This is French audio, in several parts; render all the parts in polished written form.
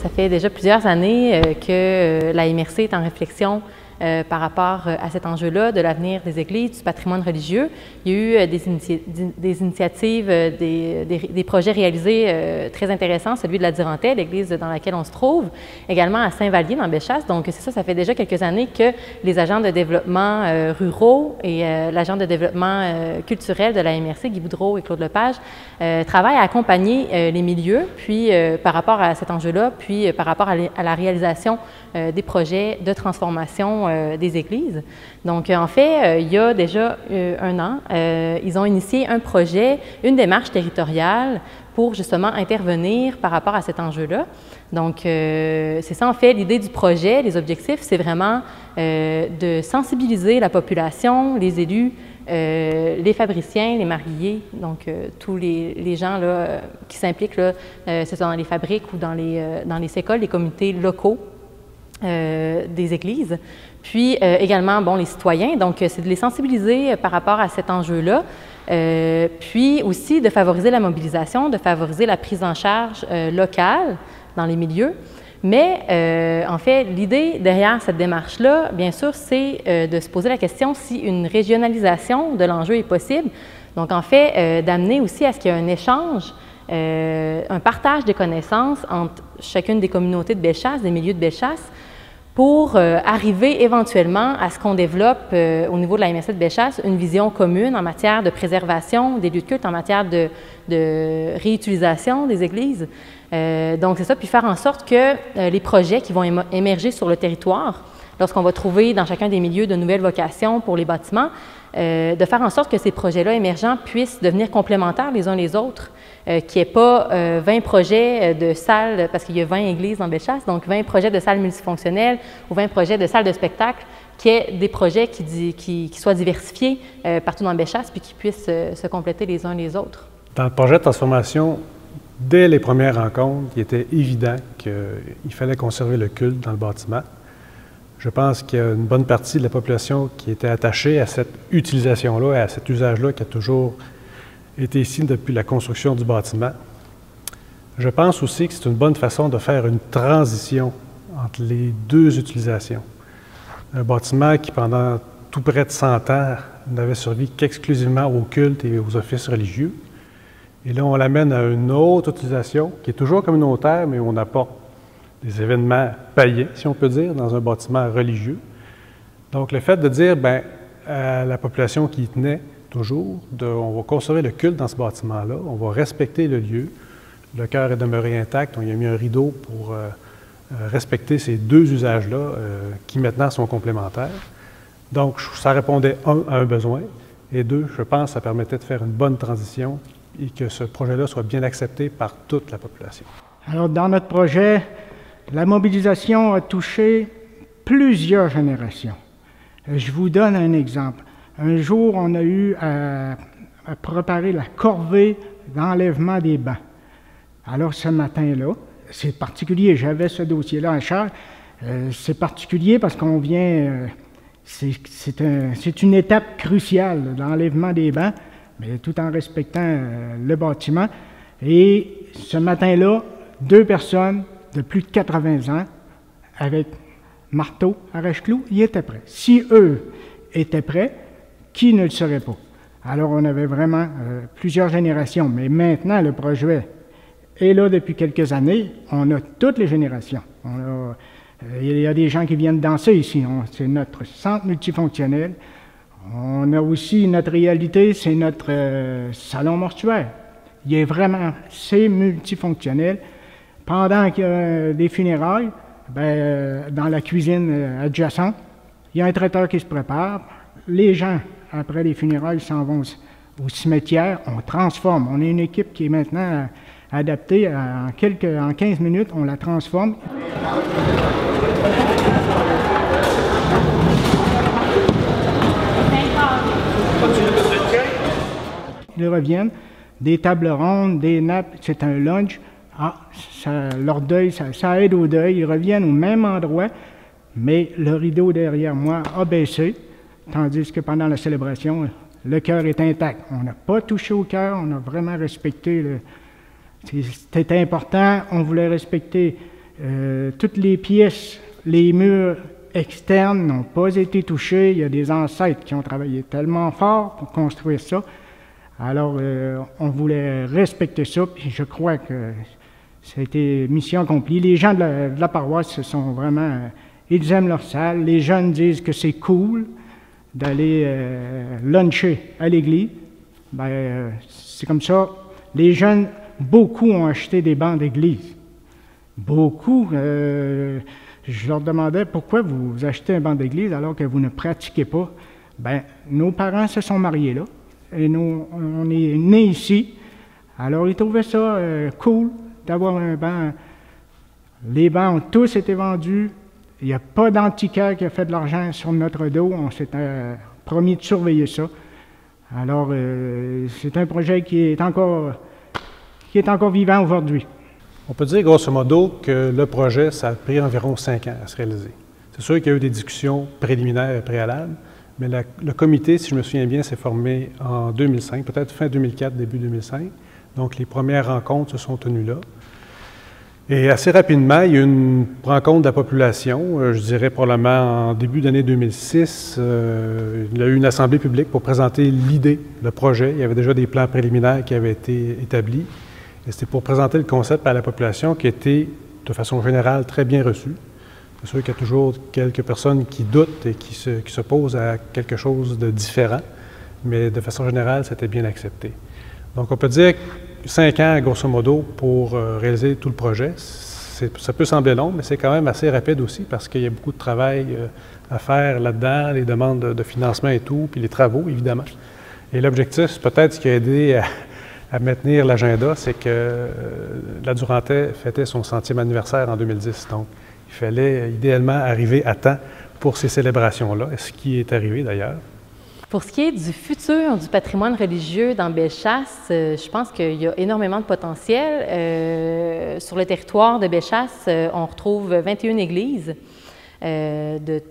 Ça fait déjà plusieurs années que la MRC est en réflexion par rapport à cet enjeu-là de l'avenir des églises, du patrimoine religieux. Il y a eu des initiatives, des projets réalisés très intéressants, celui de la Durantais, l'église dans laquelle on se trouve, également à Saint-Vallier, dans Bellechasse. Donc, c'est ça, ça fait déjà quelques années que les agents de développement ruraux et l'agent de développement culturel de la MRC, Guy Boudreau et Claude Lepage, travaillent à accompagner les milieux, puis par rapport à cet enjeu-là, puis par rapport à la réalisation des projets de transformation des églises. Donc, en fait, il y a déjà un an, ils ont initié un projet, une démarche territoriale pour justement intervenir par rapport à cet enjeu-là. Donc, c'est ça en fait l'idée du projet, les objectifs, c'est vraiment de sensibiliser la population, les élus, les fabriciens, les marguilliers, donc tous les gens là, qui s'impliquent, c'est dans les fabriques ou dans les écoles, les comités locaux des églises. Puis également, bon, les citoyens, donc c'est de les sensibiliser par rapport à cet enjeu-là, puis aussi de favoriser la mobilisation, de favoriser la prise en charge locale dans les milieux. Mais en fait, l'idée derrière cette démarche-là, bien sûr, c'est de se poser la question si une régionalisation de l'enjeu est possible. Donc en fait, d'amener aussi à ce qu'il y ait un échange, un partage de connaissances entre chacune des communautés de Bellechasse, des milieux de Bellechasse, pour arriver éventuellement à ce qu'on développe au niveau de la MRC de Bellechasse une vision commune en matière de préservation des lieux de culte, en matière de réutilisation des églises. Donc c'est ça, puis faire en sorte que les projets qui vont émerger sur le territoire, lorsqu'on va trouver dans chacun des milieux de nouvelles vocations pour les bâtiments, de faire en sorte que ces projets-là émergents puissent devenir complémentaires les uns les autres, qu'il n'y ait pas 20 projets de salles, parce qu'il y a 20 églises dans Bellechasse, donc 20 projets de salles multifonctionnelles ou 20 projets de salles de spectacle, qu'il y ait des projets qui soient diversifiés partout dans Bellechasse puis qui puissent se compléter les uns les autres. Dans le projet de transformation, dès les premières rencontres, il était évident qu'il fallait conserver le culte dans le bâtiment. Je pense qu'il y a une bonne partie de la population qui était attachée à cette utilisation-là et à cet usage-là qui a toujours été ici depuis la construction du bâtiment. Je pense aussi que c'est une bonne façon de faire une transition entre les deux utilisations. Un bâtiment qui, pendant tout près de 100 ans, n'avait servi qu'exclusivement au culte et aux offices religieux. Et là, on l'amène à une autre utilisation qui est toujours communautaire, mais où on apporte des événements païens, si on peut dire, dans un bâtiment religieux. Donc, le fait de dire, bien, à la population qui y tenait toujours, on va conserver le culte dans ce bâtiment-là, on va respecter le lieu, le chœur est demeuré intact, on y a mis un rideau pour respecter ces deux usages-là qui maintenant sont complémentaires. Donc, ça répondait, à un besoin, et deux, je pense que ça permettait de faire une bonne transition et que ce projet-là soit bien accepté par toute la population. Alors, dans notre projet, la mobilisation a touché plusieurs générations. Je vous donne un exemple. Un jour, on a eu à préparer la corvée d'enlèvement des bancs. Alors, ce matin-là, c'est particulier, j'avais ce dossier-là en charge. C'est particulier parce qu'on vient... c'est une étape cruciale, l'enlèvement des bancs, mais tout en respectant le bâtiment. Et ce matin-là, 2 personnes de plus de 80 ans, avec marteau, arrache-clou, ils étaient prêts. Si eux étaient prêts, qui ne le serait pas? Alors, on avait vraiment plusieurs générations, mais maintenant, le projet est là depuis quelques années. On a toutes les générations. Il y a des gens qui viennent danser ici. C'est notre centre multifonctionnel. On a aussi notre réalité, c'est notre salon mortuaire. Il est vraiment, c'est multifonctionnel. Pendant qu'il y a des funérailles, dans la cuisine adjacente, il y a un traiteur qui se prépare. Les gens, après les funérailles, s'en vont au cimetière. On transforme. On est une équipe qui est maintenant adaptée. En 15 minutes, on la transforme. Ils reviennent, des tables rondes, des nappes, c'est un lunch. Leur deuil, ça aide au deuil. Ils reviennent au même endroit, mais le rideau derrière moi a baissé, tandis que pendant la célébration, le cœur est intact. On n'a pas touché au cœur, on a vraiment respecté. C'était important, on voulait respecter Toutes les pièces, les murs externes n'ont pas été touchés. Il y a des ancêtres qui ont travaillé tellement fort pour construire ça. Alors, on voulait respecter ça, puis je crois que ça a été mission accomplie. Les gens de la paroisse sont vraiment... ils aiment leur salle. Les jeunes disent que c'est cool d'aller luncher à l'église. C'est comme ça. Les jeunes, beaucoup ont acheté des bancs d'église. Beaucoup. Je leur demandais pourquoi vous achetez un banc d'église alors que vous ne pratiquez pas. Nos parents se sont mariés là et nous, on est nés ici. Alors ils trouvaient ça cool d'avoir un banc. Les bancs ont tous été vendus. Il n'y a pas d'antiquaire qui a fait de l'argent sur notre dos. On s'était promis de surveiller ça. Alors c'est un projet qui est encore vivant aujourd'hui. On peut dire grosso modo que le projet, ça a pris environ 5 ans à se réaliser. C'est sûr qu'il y a eu des discussions préliminaires et préalables, mais le comité, si je me souviens bien, s'est formé en 2005, peut-être fin 2004, début 2005. Donc les premières rencontres se sont tenues là. Et assez rapidement, il y a eu une rencontre de la population, je dirais probablement en début d'année 2006. Il y a eu une assemblée publique pour présenter l'idée, le projet. Il y avait déjà des plans préliminaires qui avaient été établis. Et c'était pour présenter le concept à la population qui était, de façon générale, très bien reçu. C'est sûr qu'il y a toujours quelques personnes qui doutent et qui s'opposent à quelque chose de différent, mais de façon générale, c'était bien accepté. Donc, on peut dire 5 ans, grosso modo, pour réaliser tout le projet. Ça peut sembler long, mais c'est quand même assez rapide aussi parce qu'il y a beaucoup de travail à faire là-dedans, les demandes de financement et tout, puis les travaux, évidemment. Et l'objectif, peut-être ce qui a aidé à maintenir l'agenda, c'est que la Durantais fêtait son 100e anniversaire en 2010. Donc, il fallait idéalement arriver à temps pour ces célébrations-là, ce qui est arrivé d'ailleurs. Pour ce qui est du futur du patrimoine religieux dans Bellechasse, je pense qu'il y a énormément de potentiel. Sur le territoire de Bellechasse, on retrouve 21 églises de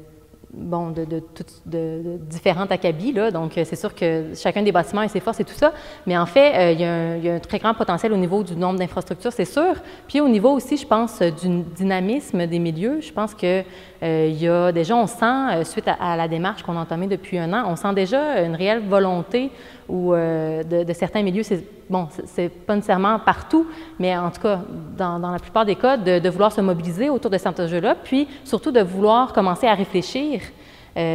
différentes acabits, là. Donc, c'est sûr que chacun des bâtiments a ses forces et tout ça. Mais en fait, il y a un très grand potentiel au niveau du nombre d'infrastructures, c'est sûr. Puis au niveau aussi, je pense, du dynamisme des milieux. Je pense que il y a déjà, on sent, suite à la démarche qu'on a entamée depuis 1 an, on sent déjà une réelle volonté de certains milieux. C'est pas nécessairement partout, mais en tout cas, dans la plupart des cas, de vouloir se mobiliser autour de cet enjeu-là, puis surtout de vouloir commencer à réfléchir.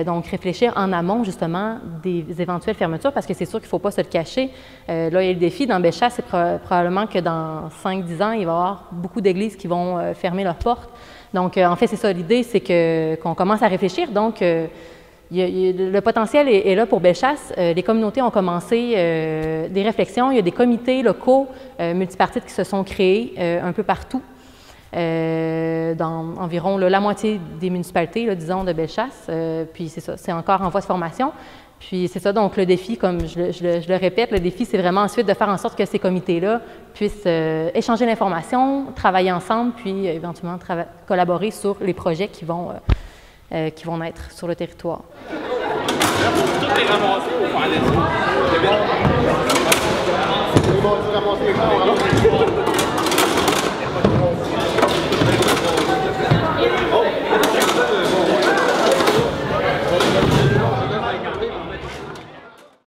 Donc, réfléchir en amont, justement, des éventuelles fermetures, parce que c'est sûr qu'il ne faut pas se le cacher. Là, il y a le défi dans Bellechasse, c'est probablement que dans 5-10 ans, il va y avoir beaucoup d'églises qui vont fermer leurs portes. Donc, en fait, c'est ça, l'idée, c'est qu'on commence à réfléchir. Donc, le potentiel est là pour Bellechasse. Les communautés ont commencé des réflexions. Il y a des comités locaux multipartites qui se sont créés un peu partout. Dans environ la moitié des municipalités, là, disons, de Bellechasse. Puis c'est ça, c'est encore en voie de formation. Puis c'est ça, donc le défi, comme je le répète, le défi, c'est vraiment ensuite de faire en sorte que ces comités-là puissent échanger l'information, travailler ensemble, puis éventuellement collaborer sur les projets qui vont naître sur le territoire.